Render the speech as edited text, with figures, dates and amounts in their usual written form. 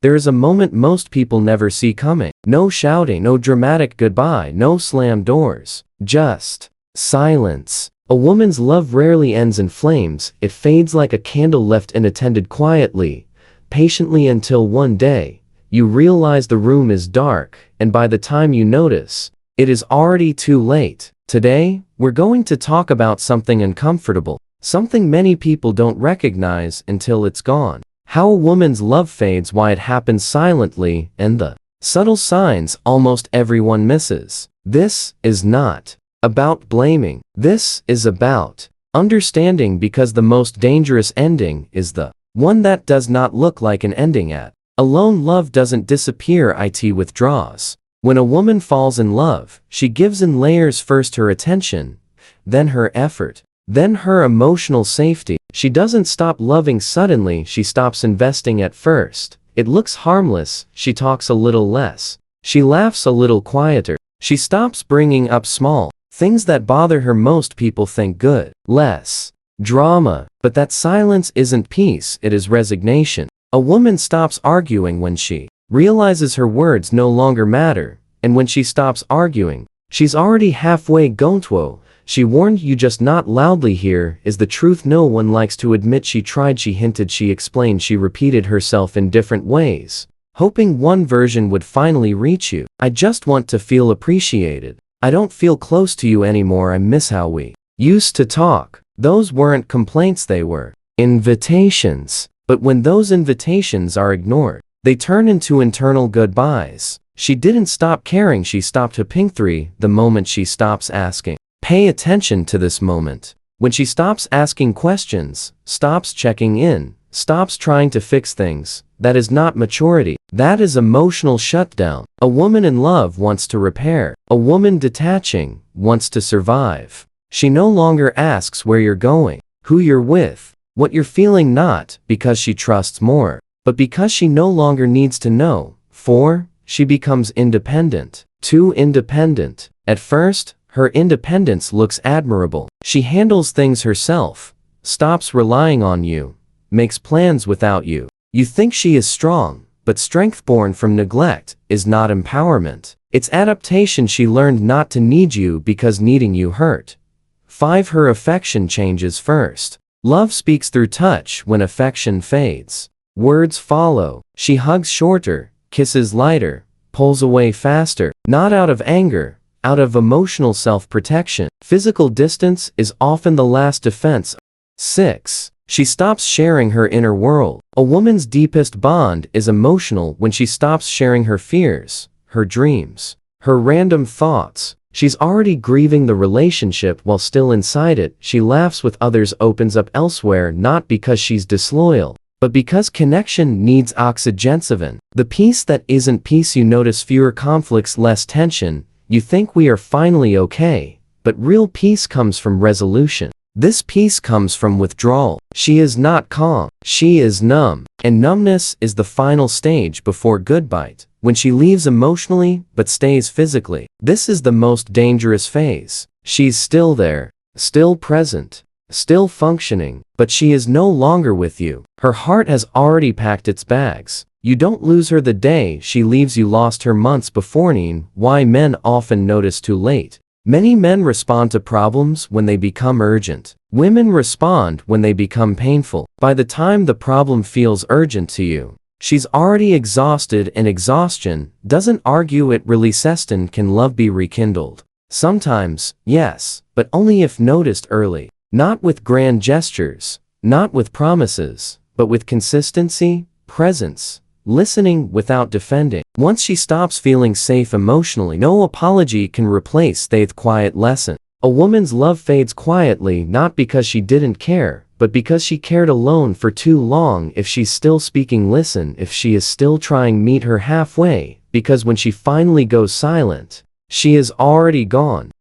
There is a moment most people never see coming. No shouting, no dramatic goodbye, no slammed doors. Just silence. A woman's love rarely ends in flames. It fades like a candle left unattended quietly, patiently until one day, you realize the room is dark, and by the time you notice, it is already too late. Today, we're going to talk about something uncomfortable, something many people don't recognize until it's gone. How a woman's love fades, why it happens silently, and the subtle signs almost everyone misses. This is not about blaming. This is about understanding, because the most dangerous ending is the one that does not look like an ending at. Alone love doesn't disappear, it withdraws. When a woman falls in love, she gives in layers, first her attention, then her effort, then her emotional safety. She doesn't stop loving suddenly, she stops investing at first. It looks harmless, she talks a little less. She laughs a little quieter. She stops bringing up small things that bother her. Most people think good, less drama, but that silence isn't peace, it is resignation. A woman stops arguing when she realizes her words no longer matter, and when she stops arguing, she's already halfway gone. She warned you, just not loudly. Here is the truth no one likes to admit. She tried, she hinted, she explained, she repeated herself in different ways, hoping one version would finally reach you. I just want to feel appreciated. I don't feel close to you anymore. I miss how we used to talk. Those weren't complaints, they were invitations. But when those invitations are ignored, they turn into internal goodbyes. She didn't stop caring, she stopped hoping. The moment she stops asking. Pay attention to this moment. When she stops asking questions, stops checking in, stops trying to fix things, that is not maturity. That is emotional shutdown. A woman in love wants to repair. A woman detaching wants to survive. She no longer asks where you're going, who you're with, what you're feeling, not because she trusts more, but because she no longer needs to know. 4. She becomes independent. Too independent. At first, her independence looks admirable. She handles things herself, stops relying on you, makes plans without you. You think she is strong, but strength born from neglect is not empowerment. It's adaptation. She learned not to need you because needing you hurt. 5. Her affection changes first. Love speaks through touch. When affection fades, words follow. She hugs shorter, kisses lighter, pulls away faster, not out of anger, out of emotional self-protection. Physical distance is often the last defense. 6. She stops sharing her inner world. A woman's deepest bond is emotional. When she stops sharing her fears, her dreams, her random thoughts, she's already grieving the relationship while still inside it. She laughs with others, opens up elsewhere, not because she's disloyal, but because connection needs oxygen. The peace that isn't peace. You notice fewer conflicts, less tension. You think we are finally okay, but real peace comes from resolution. This peace comes from withdrawal. She is not calm, she is numb, and numbness is the final stage before goodbye. When she leaves emotionally but stays physically, this is the most dangerous phase. She's still there, still present, still functioning, but she is no longer with you. Her heart has already packed its bags. You don't lose her the day she leaves, you lost her months before. Why men often notice too late. Many men respond to problems when they become urgent. Women respond when they become painful. By the time the problem feels urgent to you, she's already exhausted, and exhaustion doesn't argue, it releases. Can love be rekindled? Sometimes, yes, but only if noticed early. Not with grand gestures, not with promises, but with consistency, presence, listening without defending. Once she stops feeling safe emotionally, no apology can replace that quiet lesson. A woman's love fades quietly, not because she didn't care, but because she cared alone for too long. If she's still speaking, listen. If she is still trying, meet her halfway, because when she finally goes silent, she is already gone.